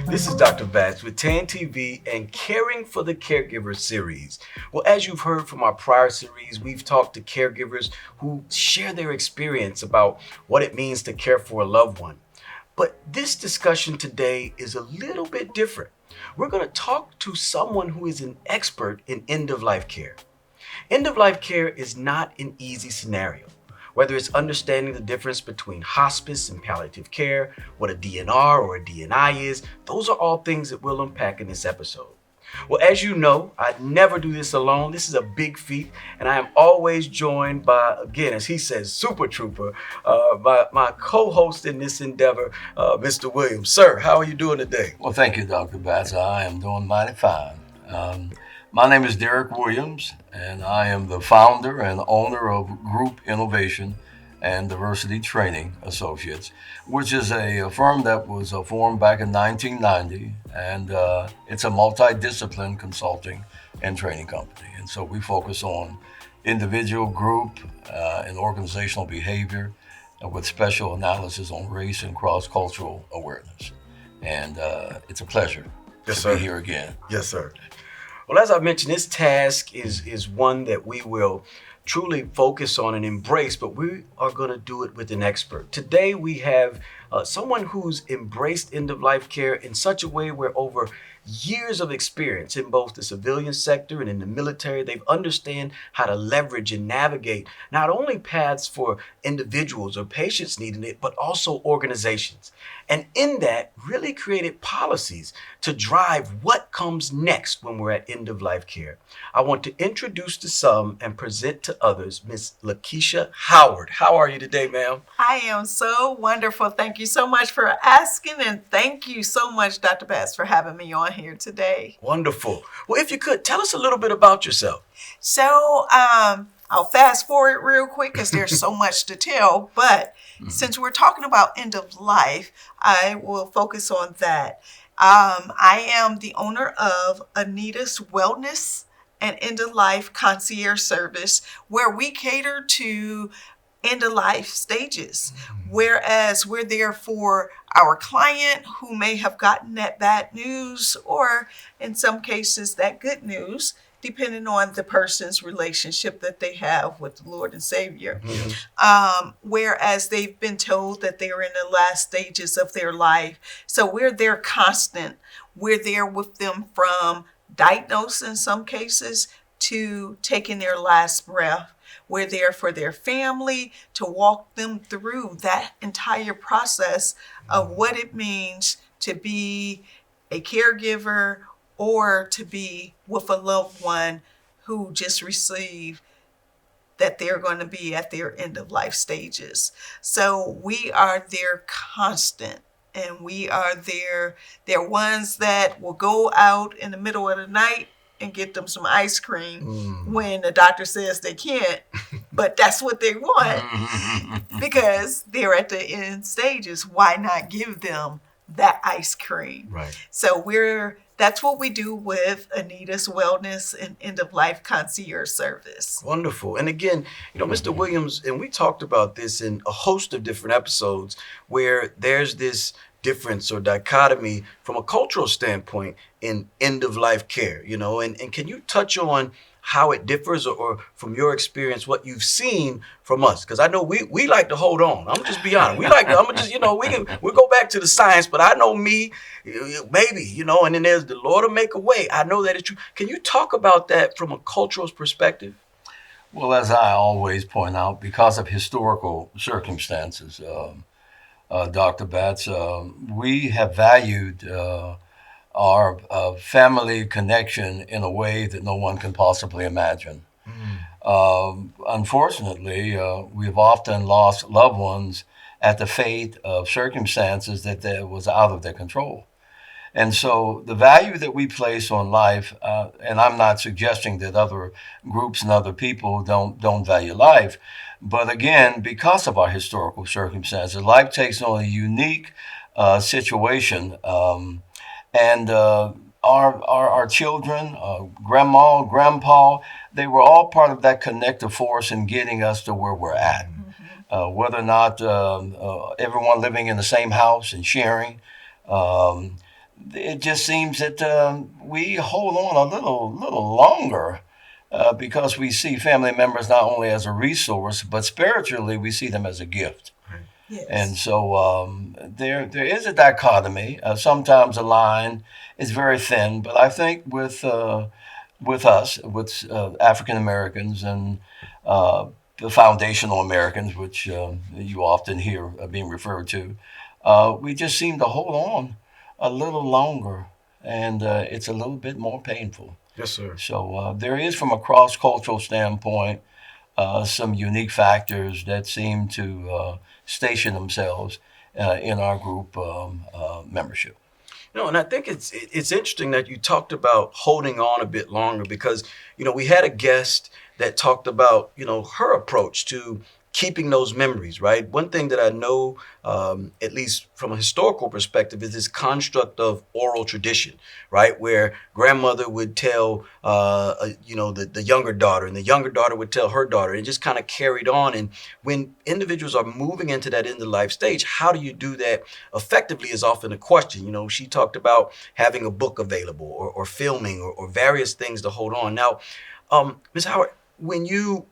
This is Dr. Batts with TAN TV and Caring for the Caregiver series. Well, as you've heard from our prior series, we've talked to caregivers who share their experience about what it means to care for a loved one. But this discussion today is a little bit different. We're going to talk to someone who is an expert in end of life care. End of life care is not an easy scenario. Whether it's understanding the difference between hospice and palliative care, what a DNR or a DNI is, those are all things that we'll unpack in this episode. Well, as you know, I never do this alone. This is a big feat, and I am always joined by, again, as he says, Super Trooper, my co-host in this endeavor, Mr. Williams. Sir, how are you doing today? Well, thank you, Dr. Batts. I am doing mighty fine. My name is Derek Williams, and I am the founder and owner of Group Innovation and Diversity Training Associates, which is a firm that was formed back in 1990, and it's a multidiscipline consulting and training company. And so we focus on individual, group, and organizational behavior with special analysis on race and cross-cultural awareness. And it's a pleasure to be here again. Yes, sir. Well, as I mentioned, this task is one that we will truly focus on and embrace, but we are going to do it with an expert. Today, we have someone who's embraced end-of-life care in such a way where over years of experience in both the civilian sector and in the military, they've understand how to leverage and navigate not only paths for individuals or patients needing it, but also organizations. And in that, really created policies to drive what comes next when we're at end-of-life care. I want to introduce to some and present to others Miss LaKeisha Howard. How are you today, ma'am? I am so wonderful. Thank you so much for asking, and thank you so much, Dr. Bass, for having me on here today. Wonderful. Well, if you could, tell us a little bit about yourself. So, I'll fast forward real quick because there's so much to tell, but since we're talking about end of life, I will focus on that. I am the owner of Anita's Wellness and End of Life Concierge Service, where we cater to end of life stages, whereas we're there for our client who may have gotten that bad news or in some cases that good news, depending on the person's relationship that they have with the Lord and Savior. Whereas they've been told that they're in the last stages of their life. So we're there constant. We're there with them from diagnosis in some cases to taking their last breath. We're there for their family to walk them through that entire process of what it means to be a caregiver or to be with a loved one who just received that they're going to be at their end of life stages. So we are there constant, and we are there. They're ones that will go out in the middle of the night and get them some ice cream when the doctor says they can't, but that's what they want because they're at the end stages. Why not give them that ice cream? Right. So that's what we do with Anita's Wellness and End of Life Concierge Service. Wonderful. And again, Mr. Williams, and we talked about this in a host of different episodes where there's this difference or dichotomy from a cultural standpoint in end of life care, and can you touch on how it differs or from your experience, what you've seen from us? Because I know we like to hold on. I'm just be honest. We'll go back to the science, but I know me, maybe, and then there's the Lord will make a way. I know that it's true. Can you talk about that from a cultural perspective? Well, as I always point out, because of historical circumstances, Dr. Batts, we have valued our family connection in a way that no one can possibly imagine. Unfortunately, we've often lost loved ones at the fate of circumstances that was out of their control. And so the value that we place on life, and I'm not suggesting that other groups and other people don't value life, but again, because of our historical circumstances, life takes on a unique situation, and our children, grandma, grandpa, they were all part of that connective force in getting us to where we're at. Whether or not everyone living in the same house and sharing, it just seems that we hold on a little longer because we see family members not only as a resource, but spiritually we see them as a gift. And Yes. so there is a dichotomy. Sometimes the line is very thin, but I think with us, with African Americans and the foundational Americans, which you often hear being referred to, we just seem to hold on a little longer, and it's a little bit more painful. Yes, sir. So there is, from a cross cultural standpoint, some unique factors that seem to station themselves in our group membership. No, and I think it's interesting that you talked about holding on a bit longer because we had a guest that talked about her approach to keeping those memories. Right. One thing that I know, at least from a historical perspective, is this construct of oral tradition. Right, where grandmother would tell the younger daughter, and the younger daughter would tell her daughter, and just kind of carried on. And when individuals are moving into that end of life stage, how do you do that effectively is often a question. She talked about having a book available or filming or various things to hold on. Now, Ms. Howard, when you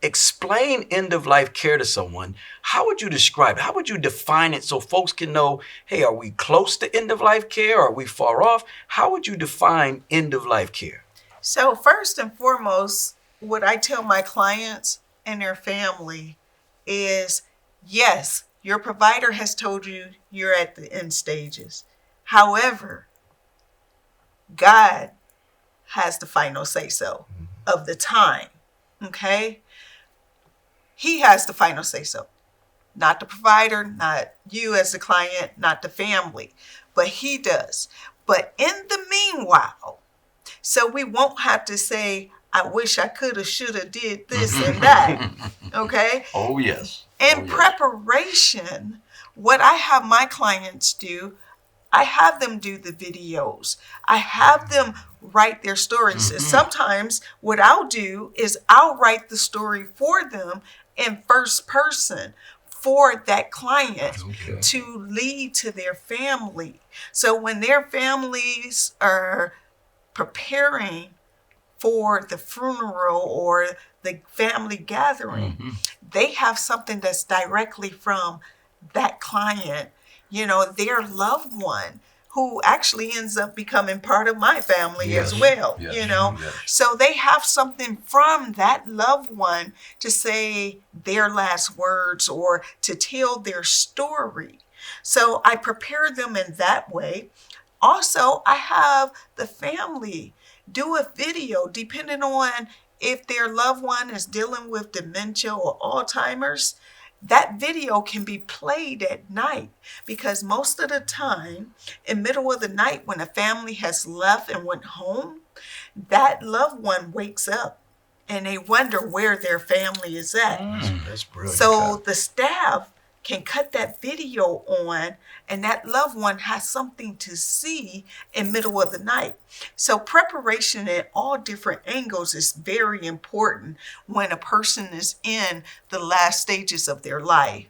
explain end of life care to someone, how would you describe it? How would you define it so folks can know, hey, are we close to end of life care? Are we far off? How would you define end of life care? So, first and foremost, what I tell my clients and their family is yes, your provider has told you you're at the end stages. However, God has the final say so of the time. Okay? He has the final say so. Not the provider, not you as the client, not the family, but he does. But in the meanwhile, so we won't have to say, I wish I could have, should have, did this and that. Okay? Oh, yes. In preparation, what I have my clients do, I have them do the videos. I have them write their stories. And sometimes what I'll do is I'll write the story for them in first person for that client to lead to their family. So when their families are preparing for the funeral or the family gathering, they have something that's directly from that client, their loved one, who actually ends up becoming part of my family as well, So they have something from that loved one to say their last words or to tell their story. So I prepare them in that way. Also, I have the family do a video depending on if their loved one is dealing with dementia or Alzheimer's. That video can be played at night because most of the time, in the middle of the night when a family has left and went home, that loved one wakes up and they wonder where their family is at. That's brilliant. So the staff can cut that video on and that loved one has something to see in the middle of the night. So preparation at all different angles is very important when a person is in the last stages of their life.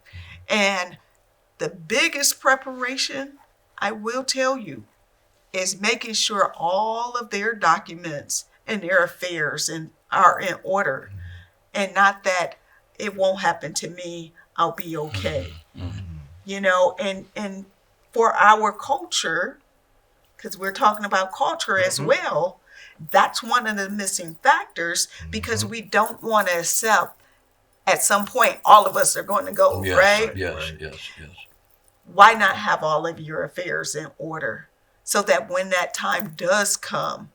And the biggest preparation, I will tell you, is making sure all of their documents and their affairs are in order. And not that it won't happen to me, I'll be okay. And for our culture, because we're talking about culture as well, that's one of the missing factors because we don't want to accept at some point all of us are going to go, right? Yes. Why not have all of your affairs in order so that when that time does come,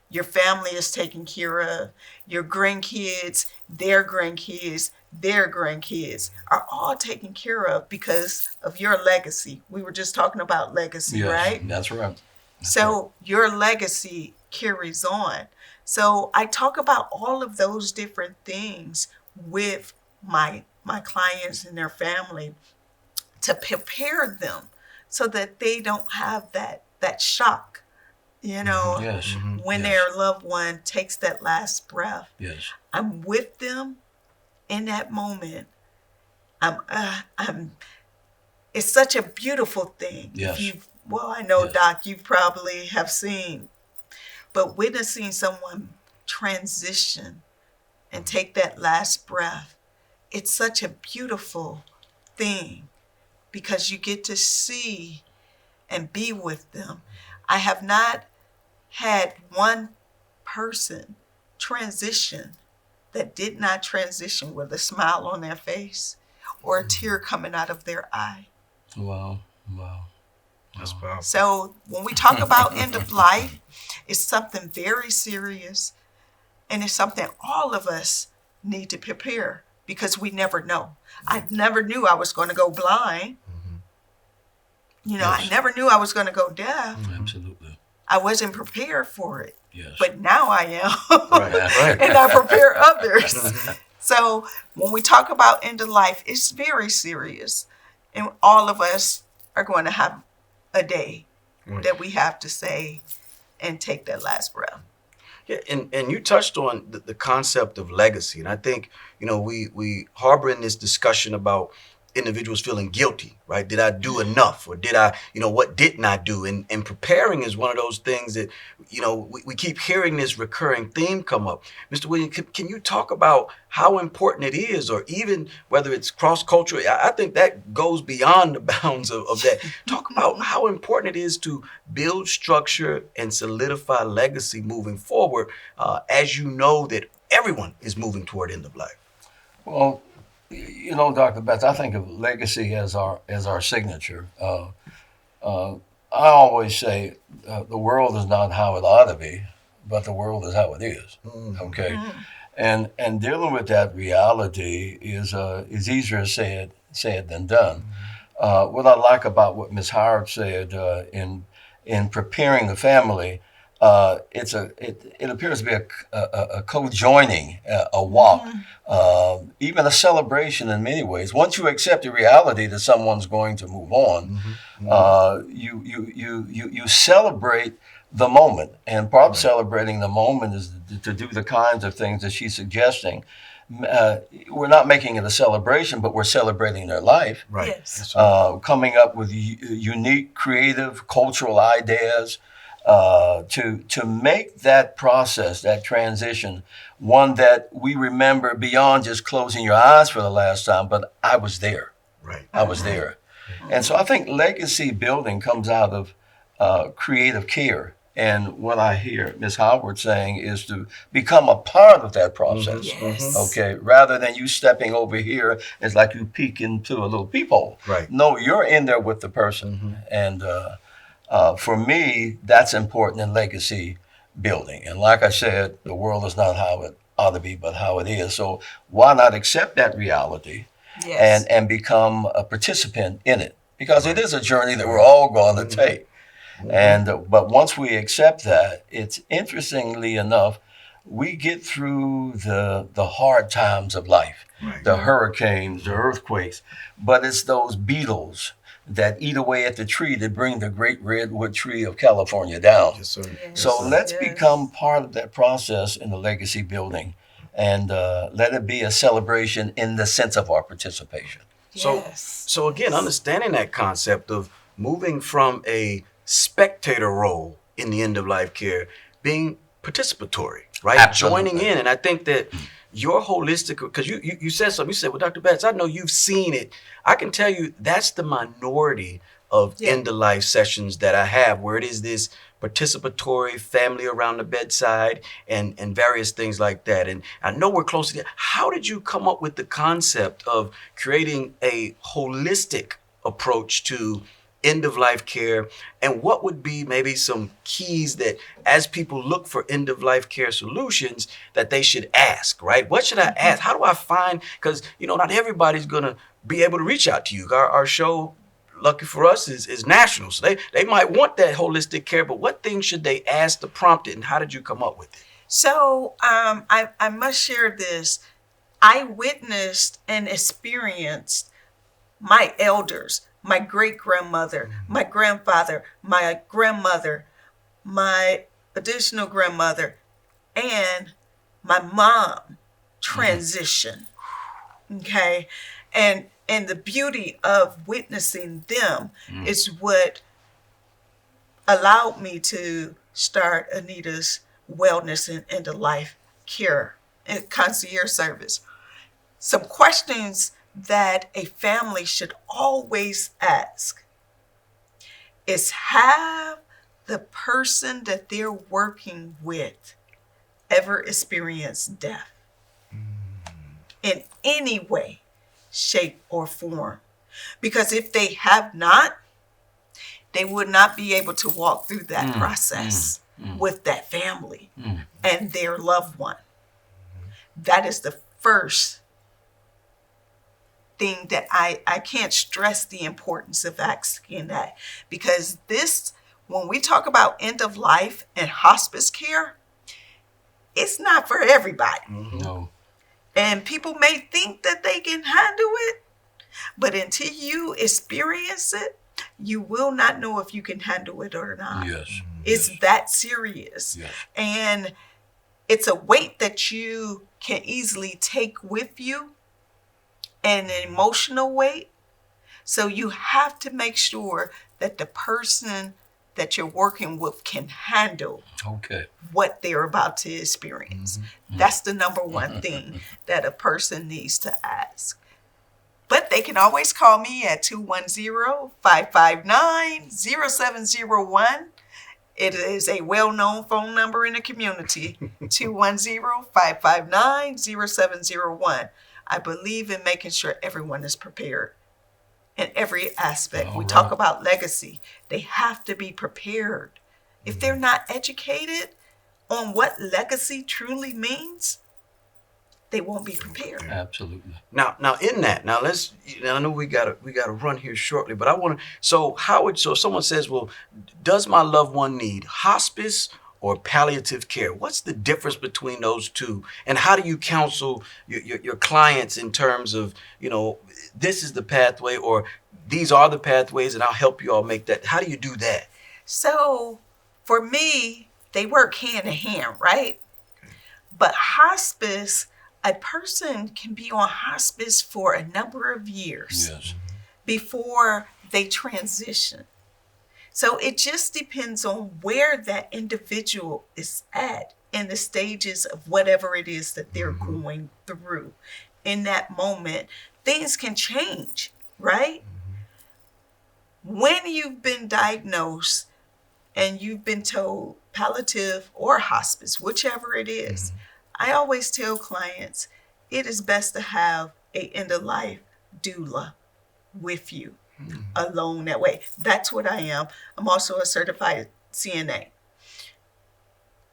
your family is taken care of, your grandkids, their grandkids, their grandkids are all taken care of because of your legacy. We were just talking about legacy, right? That's right. So your legacy carries on. So I talk about all of those different things with my clients and their family to prepare them so that they don't have that shock, when their loved one takes that last breath. Yes. I'm with them in that moment. It's such a beautiful thing. Yes. If you've well, I know, Yes. Doc, you probably have seen, but witnessing someone transition and take that last breath, it's such a beautiful thing because you get to see and be with them. I have not had one person transition that did not transition with a smile on their face or a tear coming out of their eye. Wow. Wow. That's powerful. So when we talk about end of life, it's something very serious, and it's something all of us need to prepare because we never know. I never knew I was going to go blind. You know, Yes. I never knew I was going to go deaf. Absolutely. I wasn't prepared for it, Yes. but now I am. Right, right. And I prepare others. So when we talk about end of life, it's very serious. And all of us are going to have a day Right. that we have to say and take that last breath. Yeah, and you touched on the concept of legacy, and I think we harbor in this discussion about individuals feeling guilty, right? Did I do enough, or did I, what didn't I do? And preparing is one of those things that we keep hearing this recurring theme come up. Mr. Williams, can you talk about how important it is, or even whether it's cross-cultural? I think that goes beyond the bounds of that. Talk about how important it is to build structure and solidify legacy moving forward, as you know that everyone is moving toward end of life. Well, Dr. Betts, I think of legacy as our signature. I always say the world is not how it ought to be, but the world is how it is. Okay, and dealing with that reality is easier said than done. What I like about what Ms. Howard said in preparing the family, it appears to be a co-joining, a walk, even a celebration in many ways. Once you accept the reality that someone's going to move on, you celebrate the moment, and part of celebrating the moment is to do the kinds of things that she's suggesting. We're not making it a celebration, but we're celebrating their life. Right. Yes. That's right. Coming up with unique, creative, cultural ideas to make that process, that transition, one that we remember beyond just closing your eyes for the last time, but I was there. Right. I was there. And so I think legacy building comes out of creative care. And what I hear Ms. Howard saying is to become a part of that process. Yes. Okay, rather than you stepping over here, it's like you peek into a little peephole. Right. No, you're in there with the person. And for me, that's important in legacy building. And like I said, the world is not how it ought to be, but how it is. So why not accept that reality Yes. and become a participant in it? Because it is a journey that we're all going to take. And but once we accept that, it's interestingly enough, we get through the hard times of life, the hurricanes, the earthquakes, but it's those beetles that eat away at the tree that bring the great redwood tree of California down. Yes, sir. Yes. So let's Yes. become part of that process in the legacy building, and let it be a celebration in the sense of our participation. Yes. So again, understanding that concept of moving from a spectator role in the end of life care, being participatory, right? Absolutely. Joining in. And I think that your holistic, because you said something, you said, well, Dr. Betts, I know you've seen it. I can tell you that's the minority of end of life sessions that I have, where it is this participatory family around the bedside and various things like that. And I know we're close to that. How did you come up with the concept of creating a holistic approach to end of life care, and what would be maybe some keys that as people look for end of life care solutions that they should ask, right? What should I ask? How do I find, because not everybody's gonna be able to reach out to you. Our show, lucky for us, is national, so they might want that holistic care, but what things should they ask to prompt it, and how did you come up with it? So I must share this. I witnessed and experienced my elders, my great-grandmother, my grandfather, my grandmother, my additional grandmother, and my mom transition. Okay. And the beauty of witnessing them is what allowed me to start Anita's Wellness and End of Life Care and Concierge Service. Some questions that a family should always ask is, have the person that they're working with ever experienced death in any way, shape, or form? Because if they have not, they would not be able to walk through that process with that family and their loved one. That is the first thing that I can't stress the importance of asking that, because this, when we talk about end of life and hospice care, it's not for everybody. No. And people may think that they can handle it, but until you experience it, you will not know if you can handle it or not. Yes. It's that serious. Yes. And it's a weight that you can easily take with you, and an emotional weight. So you have to make sure that the person that you're working with can handle what they're about to experience. That's the number one thing that a person needs to ask. But they can always call me at 210-559-0701. It is a well-known phone number in the community, 210-559-0701. I believe in making sure everyone is prepared in every aspect. We talk about legacy. They have to be prepared. If they're not educated on what legacy truly means, they won't be prepared. Absolutely. Now in that, I know we gotta run here shortly, but I want to. So if someone says, well, does my loved one need hospice or palliative care? What's the difference between those two? And how do you counsel your clients in terms of, this is the pathway, or these are the pathways, and I'll help you all make that. How do you do that? So for me, they work hand in hand, right? But hospice, a person can be on hospice for a number of years before they transition. So it just depends on where that individual is at in the stages of whatever it is that they're going through. In that moment, things can change, right? When you've been diagnosed and you've been told palliative or hospice, whichever it is, I always tell clients, it is best to have a end-of-life doula with you. Alone that way. That's what I am. I'm also a certified CNA.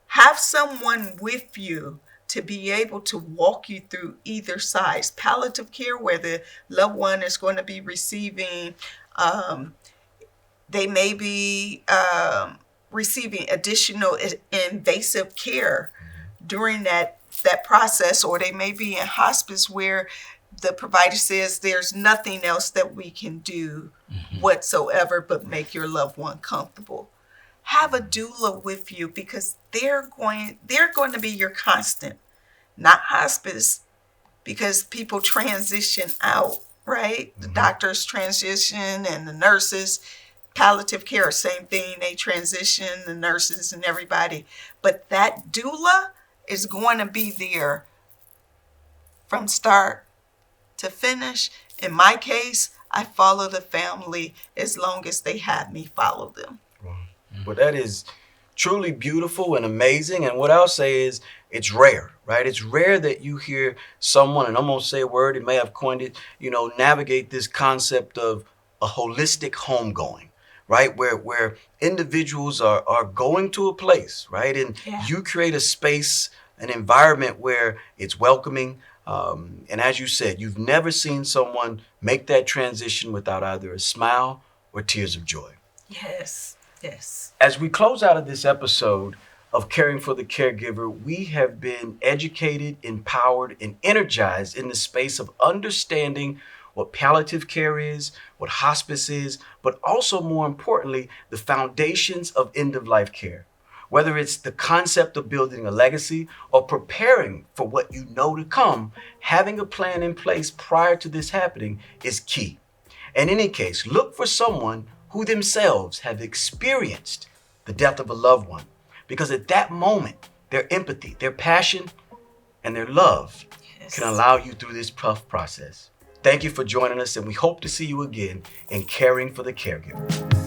Have someone with you to be able to walk you through either side. Palliative care, where the loved one is going to be receiving, they may be receiving additional invasive care during that process, or they may be in hospice where the provider says there's nothing else that we can do whatsoever but make your loved one comfortable. Have a doula with you, because they're going to be your constant, not hospice, because people transition out, right? The doctors transition and the nurses. Palliative care, same thing. They transition, the nurses and everybody. But that doula is going to be there from start to finish. In my case, I follow the family as long as they have me follow them. Well, that is truly beautiful and amazing. And what I'll say is, it's rare, right? It's rare that you hear someone, and I'm going to say a word, it may have coined it, navigate this concept of a holistic homegoing, right? Where individuals are going to a place, right? And you create a space, an environment where it's welcoming. And as you said, you've never seen someone make that transition without either a smile or tears of joy. Yes. As we close out of this episode of Caring for the Caregiver, we have been educated, empowered, and energized in the space of understanding what palliative care is, what hospice is, but also, more importantly, the foundations of end-of-life care. Whether it's the concept of building a legacy or preparing for what you know to come, having a plan in place prior to this happening is key. In any case, look for someone who themselves have experienced the death of a loved one. Because at that moment, their empathy, their passion, and their love can allow you through this tough process. Thank you for joining us, and we hope to see you again in Caring for the Caregiver.